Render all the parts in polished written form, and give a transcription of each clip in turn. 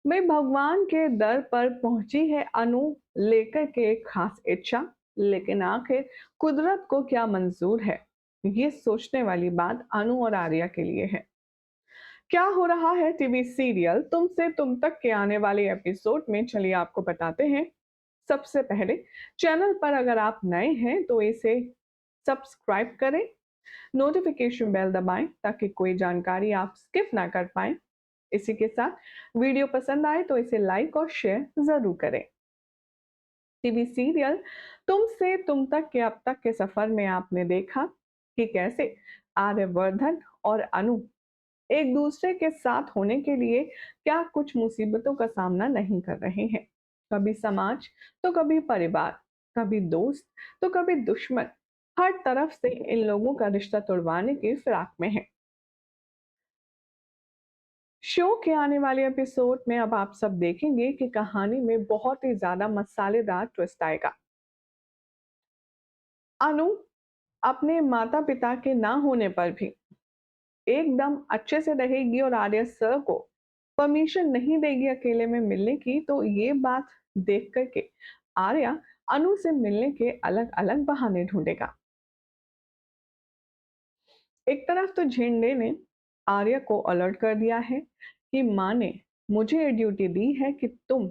मैं भगवान के दर पर पहुंची है अनु, लेकर के एक खास इच्छा। लेकिन आखिर कुदरत को क्या मंजूर है, ये सोचने वाली बात अनु और आर्या के लिए है। क्या हो रहा है टीवी सीरियल तुम से तुम तक के आने वाले एपिसोड में, चलिए आपको बताते हैं। सबसे पहले, चैनल पर अगर आप नए हैं तो इसे सब्सक्राइब करें, नोटिफिकेशन बेल दबाएं ताकि कोई जानकारी आप स्किप ना कर पाएं। इसी के साथ वीडियो पसंद आए तो इसे लाइक और शेयर जरूर करें। टीवी सीरियल तुम से तुम तक के अब तक के सफर में आपने देखा कि कैसे आर्यवर्धन और अनु एक दूसरे के साथ होने के लिए क्या कुछ मुसीबतों का सामना नहीं कर रहे हैं। कभी समाज तो कभी परिवार, कभी दोस्त तो कभी दुश्मन, हर तरफ से इन लोगों का रिश्ता तोड़वाने की फिराक में है। शो के आने वाले एपिसोड में अब आप सब देखेंगे कि कहानी में बहुत ही ज्यादा मसालेदार ट्विस्ट आएगा। अनु अपने माता पिता के ना होने पर भी एकदम अच्छे से रहेगी और आर्या सर को परमिशन नहीं देगी अकेले में मिलने की, तो ये बात देख करके आर्या अनु से मिलने के अलग अलग बहाने ढूंढेगा। एक तरफ तो झेंडे ने आर्या को अलर्ट कर दिया है कि माँ ने मुझे ये ड्यूटी दी है कि तुम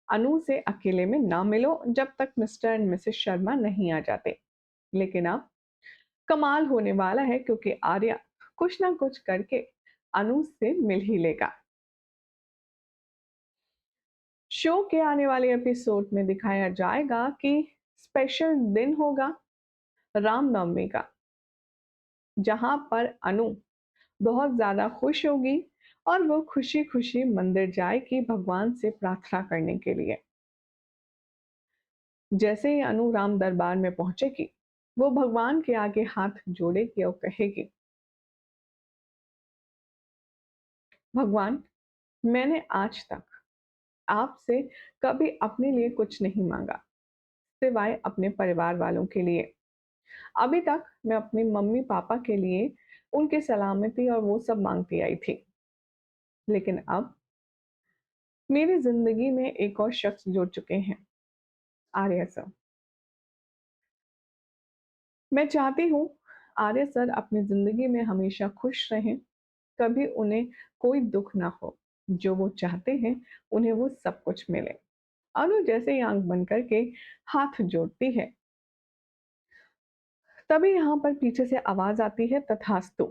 अनु से अकेले में ना मिलो जब तक मिस्टर एंड मिसेस शर्मा नहीं आ जाते। लेकिन अब कमाल होने वाला है क्योंकि आर्या कुछ ना कुछ करके अनु से मिल ही लेगा। शो के आने वाले एपिसोड में दिखाया जाएगा कि स्पेशल दिन होगा रामनवमी का, जहां पर अनु बहुत ज्यादा खुश होगी और वो खुशी खुशी मंदिर जाएगी भगवान से प्रार्थना करने के लिए। जैसे ही अनु राम दरबार में पहुंचेगी, वो भगवान के आगे हाथ जोड़ेगी और कहेगी, भगवान, मैंने आज तक आपसे कभी अपने लिए कुछ नहीं मांगा सिवाय अपने परिवार वालों के लिए। अभी तक मैं अपनी मम्मी पापा के लिए उनकी सलामती और वो सब मांगती आई थी। लेकिन अब मेरी जिंदगी में एक और शख्स जुड़ चुके हैं, आर्य सर। मैं चाहती हूँ आर्य सर अपनी जिंदगी में हमेशा खुश रहें, कभी उन्हें कोई दुख ना हो। जो वो चाहते हैं उन्हें वो सब कुछ मिले। अनु जैसे ही आंख बंद करके हाथ जोड़ती है, तभी यहाँ पर पीछे से आवाज आती है, तथास्तु।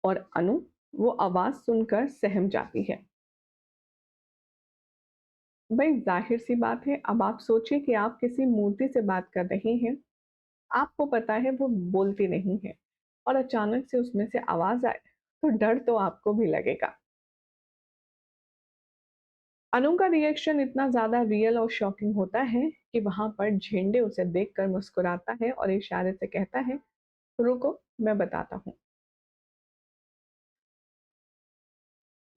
और अनु वो आवाज सुनकर सहम जाती है। भाई जाहिर सी बात है, अब आप सोचिए कि आप किसी मूर्ति से बात कर रही हैं, आपको पता है वो बोलती नहीं है, और अचानक से उसमें से आवाज आए तो डर तो आपको भी लगेगा। अनु का रिएक्शन इतना ज्यादा रियल और शॉकिंग होता है कि वहां पर झेंडे उसे देखकर मुस्कुराता है और इशारे से कहता है, रुको मैं बताता हूँ।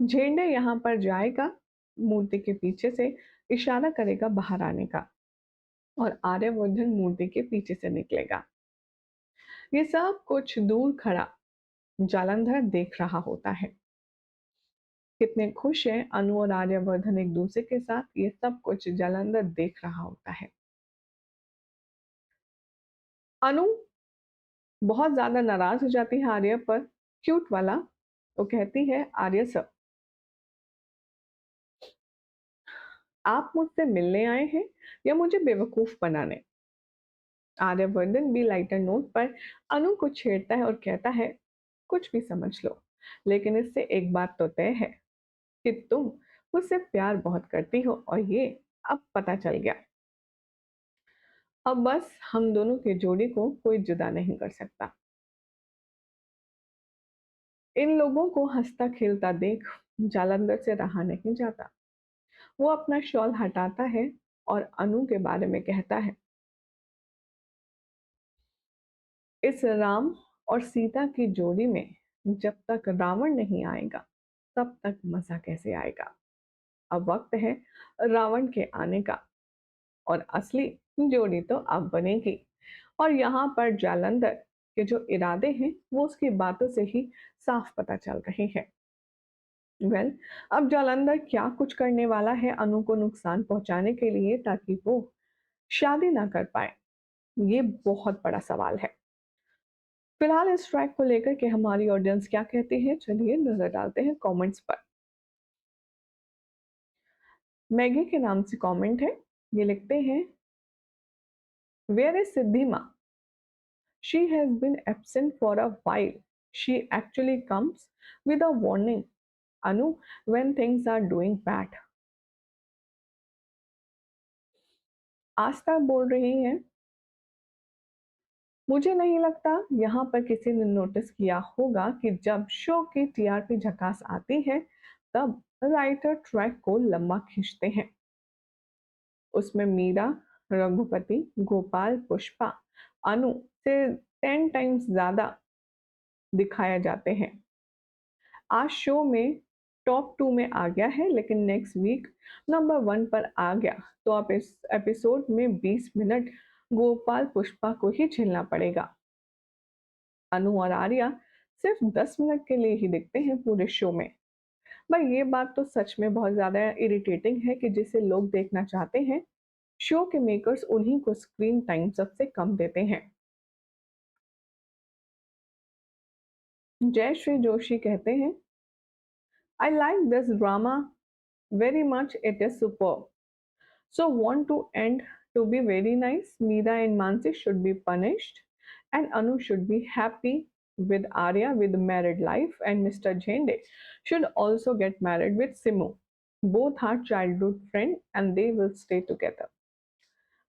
झेंडे यहाँ पर जाएगा मूर्ति के पीछे से, इशारा करेगा बाहर आने का, और आर्यवर्धन मूर्ति के पीछे से निकलेगा। ये सब कुछ दूर खड़ा जालंधर देख रहा होता है। कितने खुश हैं अनु और आर्यवर्धन एक दूसरे के साथ, ये सब कुछ जालंधर देख रहा होता है। अनु बहुत ज्यादा नाराज हो जाती है आर्य पर, क्यूट वाला। वो कहती है, आर्य सर, आप मुझसे मिलने आए हैं या मुझे बेवकूफ बनाने। आर्यवर्धन भी लाइटर नोट पर अनु को छेड़ता है और कहता है, कुछ भी समझ लो, लेकिन इससे एक बात तो तय है कि तुम मुझसे प्यार बहुत करती हो, और ये अब पता चल गया। अब बस हम दोनों की जोड़ी को कोई जुदा नहीं कर सकता। इन लोगों को हंसता खेलता देख जालंधर से रहा नहीं जाता। वो अपना शॉल हटाता है और अनु के बारे में कहता है, इस राम और सीता की जोड़ी में जब तक रावण नहीं आएगा तब तक मजा कैसे आएगा। अब वक्त है रावण के आने का, और असली जोड़ी तो अब बनेगी। और यहाँ पर जालंधर के जो इरादे हैं वो उसकी बातों से ही साफ पता चल रहे हैं। वेल, अब जालंधर क्या कुछ करने वाला है अनु को नुकसान पहुंचाने के लिए ताकि वो शादी ना कर पाए? ये बहुत बड़ा सवाल है। फिलहाल इस ट्रैक को लेकर के हमारी ऑडियंस क्या कहती है, चलिए नजर डालते हैं कमेंट्स पर। मैगी के नाम से कमेंट है। ये लिखते हैं, where is Siddhima? She has been absent for a while. She actually comes with a warning, Anu, when things are doing bad. आस्था बोल रही हैं, मुझे नहीं लगता यहाँ पर किसी ने नोटिस किया होगा कि जब शो की टीआरपी झकास आती है तब राइटर ट्रैक को लंबा खींचते हैं। उसमें मीरा, रघुपति, गोपाल, पुष्पा, अनु से 10 टाइम्स ज्यादा दिखाया जाते हैं। आज शो में टॉप 2 में आ गया है लेकिन नेक्स्ट वीक नंबर 1 पर आ गया तो अब इस एपिसोड में 20 मिनट गोपाल पुष्पा को ही झेलना पड़ेगा। अनु और आर्या सिर्फ 10 मिनट के लिए ही दिखते हैं पूरे शो में। भाई ये बात तो सच में बहुत ज़्यादा इरिटेटिंग है कि जिसे लोग देखना चाहते हैं, शो के मेकर्स उन्हीं को स्क्रीन टाइम सबसे कम देते हैं। जय श्री जोशी कहते हैं, I like this drama very much, it is superb. So want to end to be very nice. Meera and Mansi should be punished and Anu should be happy with Arya with married life and Mr. Jhende should also get married with Simu. Both are childhood friend and they will stay together.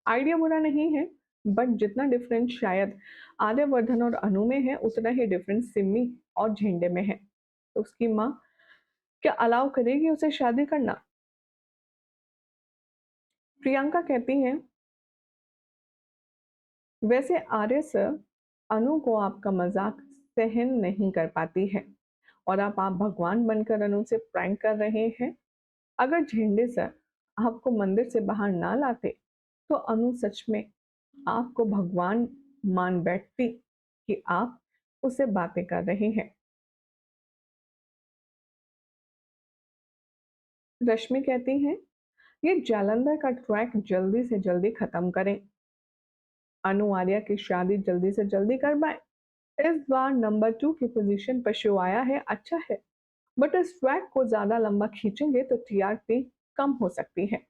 Idea बुरा नहीं है but जितना difference शायद आर्यवर्धन और अनु में है उतना ही difference Simi और झेंडे में है। तो उसकी माँ क्या अलाउ करेगी उसे शादी करना? प्रियंका कहती हैं, वैसे आर्य सर अनु को आपका मजाक सहन नहीं कर पाती है और अब आप भगवान बनकर अनु से प्रैंक कर रहे हैं। अगर झेंडे सर आपको मंदिर से बाहर ना लाते तो अनु सच में आपको भगवान मान बैठती कि आप उससे बातें कर रहे हैं। रश्मि कहती हैं, ये जालंधर का ट्रैक जल्दी से जल्दी खत्म करें, अनु आर्या की शादी जल्दी से जल्दी करवाएं। इस बार नंबर 2 की पोजीशन पर शो आया है, अच्छा है, बट इस ट्रैक को ज्यादा लंबा खींचेंगे तो टीआरपी कम हो सकती है।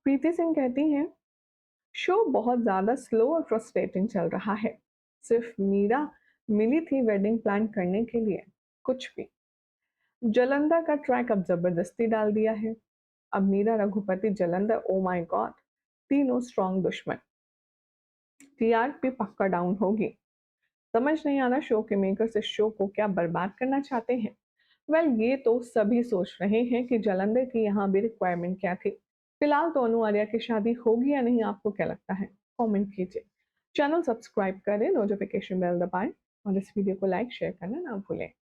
प्रीति सिंह कहती हैं, शो बहुत ज्यादा स्लो और फ्रस्ट्रेटिंग चल रहा है। सिर्फ मीरा मिली थी वेडिंग प्लान करने के लिए, कुछ भी। जलंधर का ट्रैक अब जबरदस्ती डाल दिया है। अब Meera, Raghupati, Jalandhar, oh my God, तीनों स्ट्रॉन्ग दुश्मन। टीआरपी पक्का डाउन होगी। समझ नहीं आ रहा शो के मेकर्स इस शो को क्या बर्बाद करना चाहते हैं। वेल, ये तो सभी सोच रहे हैं कि जलंधर की यहाँ भी रिक्वायरमेंट क्या थी। फिलहाल तो अनु आर्या की शादी होगी या नहीं, आपको क्या लगता है? कमेंट कीजिए। चैनल सब्सक्राइब करें, नोटिफिकेशन बेल दबाएं और इस वीडियो को लाइक शेयर करना ना भूलें।